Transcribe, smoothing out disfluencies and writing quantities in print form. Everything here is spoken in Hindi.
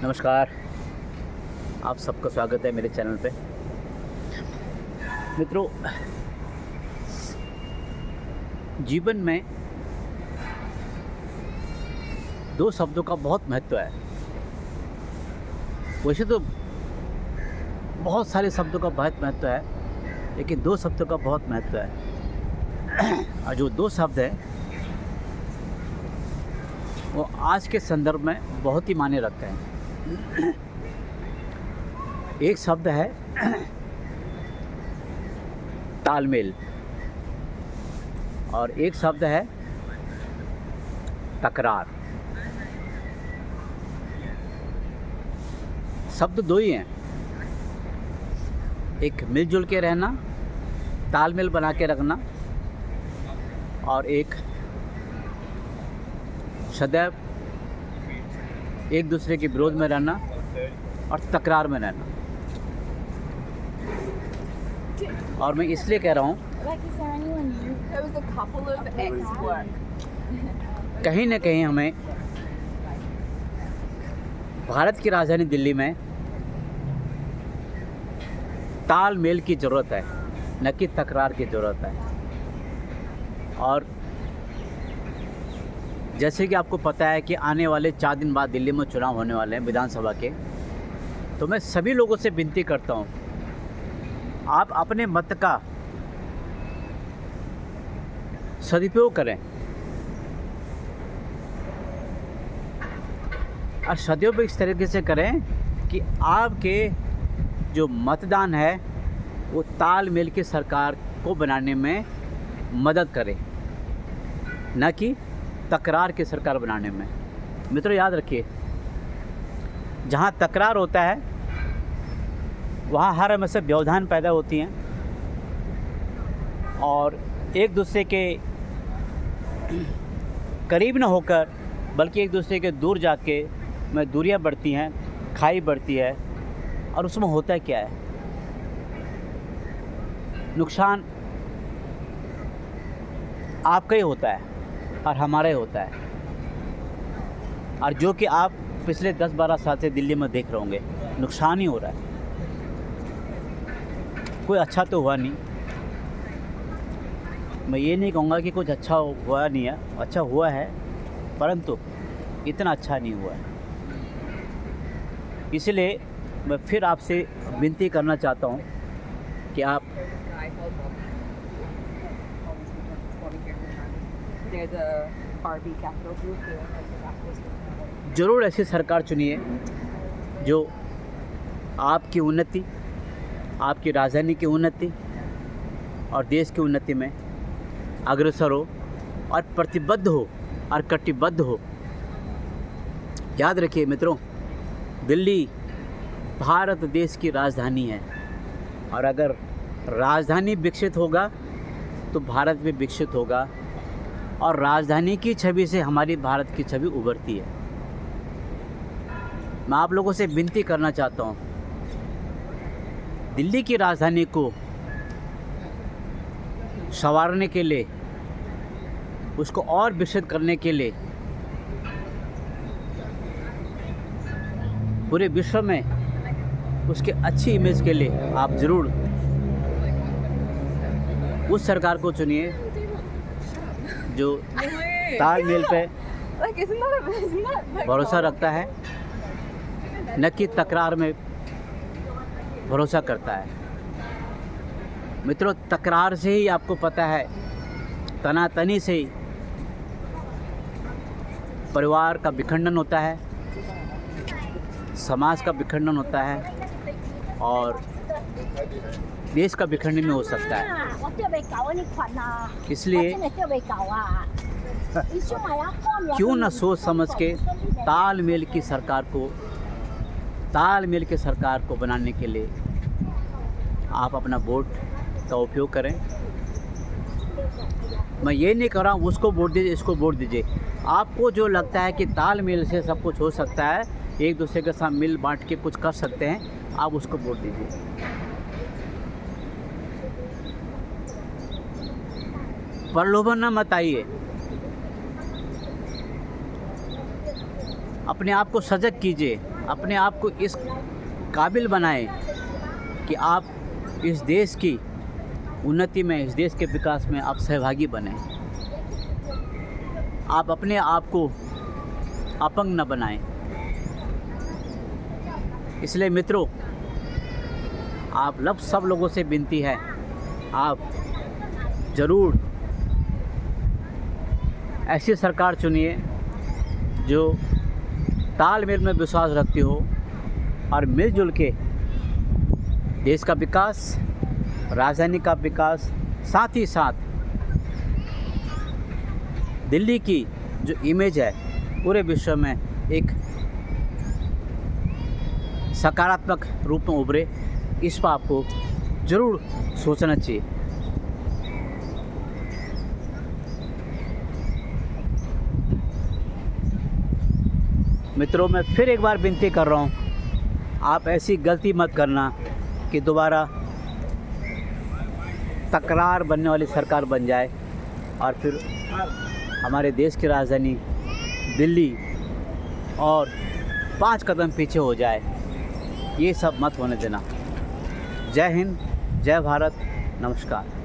नमस्कार, आप सबका स्वागत है मेरे चैनल पे। मित्रों, जीवन में दो शब्दों का बहुत महत्व है। वैसे तो बहुत सारे शब्दों का बहुत महत्व है, लेकिन दो शब्दों का बहुत महत्व है। और जो दो शब्द हैं वो आज के संदर्भ में बहुत ही मायने रखते हैं। एक शब्द है तालमेल और एक शब्द है तकरार। शब्द दो ही हैं, एक मिलजुल के रहना, तालमेल बना के रखना, और एक सदैव एक दूसरे के विरोध में रहना और तकरार में रहना। और मैं इसलिए कह रहा हूँ, कहीं न कहीं हमें भारत की राजधानी दिल्ली में तालमेल की ज़रूरत है, न कि तकरार की ज़रूरत है। और जैसे कि आपको पता है कि आने वाले 4 दिन बाद दिल्ली में चुनाव होने वाले हैं विधानसभा के, तो मैं सभी लोगों से विनती करता हूँ, आप अपने मत का सदुपयोग करें। और सदुपयोग इस तरीके से करें कि आपके जो मतदान है वो तालमेल की सरकार को बनाने में मदद करे, न कि तकरार की सरकार बनाने में। मित्रों, याद रखिए, जहाँ तकरार होता है वहाँ हर हमेशा व्यवधान पैदा होती हैं और एक दूसरे के करीब न होकर बल्कि एक दूसरे के दूर जाके में दूरियां बढ़ती हैं, खाई बढ़ती है। और उसमें होता है क्या है, नुकसान आपका ही होता है और हमारा ही होता है। और जो कि आप पिछले 10-12 साल से दिल्ली में देख रहे होंगे, नुकसान ही हो रहा है, कोई अच्छा तो हुआ नहीं। मैं ये नहीं कहूँगा कि कुछ अच्छा हुआ नहीं है, अच्छा हुआ है, परंतु इतना अच्छा नहीं हुआ है। इसलिए मैं फिर आपसे विनती करना चाहता हूँ कि आप ज़रूर ऐसी सरकार चुनिए जो आपकी उन्नति, आपकी राजधानी की उन्नति और देश की उन्नति में अग्रसर हो और प्रतिबद्ध हो और कटिबद्ध हो। याद रखिए मित्रों, दिल्ली भारत देश की राजधानी है और अगर राजधानी विकसित होगा तो भारत भी विकसित होगा और राजधानी की छवि से हमारी भारत की छवि उभरती है। मैं आप लोगों से विनती करना चाहता हूँ, दिल्ली की राजधानी को संवारने के लिए, उसको और विकसित करने के लिए पूरे विश्व में उसके अच्छी इमेज के लिए आप ज़रूर उस सरकार को चुनिए जो तालमेल पे भरोसा रखता है, न कि तकरार में भरोसा करता है। मित्रों, तकरार से ही आपको पता है, तनातनी से ही परिवार का विखंडन होता है, समाज का विखंडन होता है और देश का विखंडन हो सकता है। इसलिए क्यों न सोच समझ के तालमेल की सरकार को बनाने के लिए आप अपना वोट का उपयोग करें। मैं ये नहीं कह रहा हूँ उसको वोट दीजिए, इसको वोट दीजिए। आपको जो लगता है कि तालमेल से सब कुछ हो सकता है, एक दूसरे के साथ मिल बांट के कुछ कर सकते हैं, आप उसको वोट दीजिए। प्रलोभन न मत आइए, अपने आप को सजग कीजिए अपने आप को इस काबिल बनाएं कि आप इस देश की उन्नति में, इस देश के विकास में आप सहभागी बने। आप अपने आप को अपंग न बनाएं। इसलिए मित्रों, आप सब लोगों से विनती है, आप ज़रूर ऐसी सरकार चुनिए जो तालमेल में विश्वास रखती हो और मिलजुल के देश का विकास, राजधानी का विकास, साथ ही साथ दिल्ली की जो इमेज है पूरे विश्व में एक सकारात्मक रूप में उभरे। इस पर आपको ज़रूर सोचना चाहिए। मित्रों, मैं फिर एक बार विनती कर रहा हूँ, आप ऐसी गलती मत करना कि दोबारा तकरार बनने वाली सरकार बन जाए और फिर हमारे देश की राजधानी दिल्ली और 5 कदम पीछे हो जाए। ये सब मत होने देना। जय हिंद, जय भारत, नमस्कार।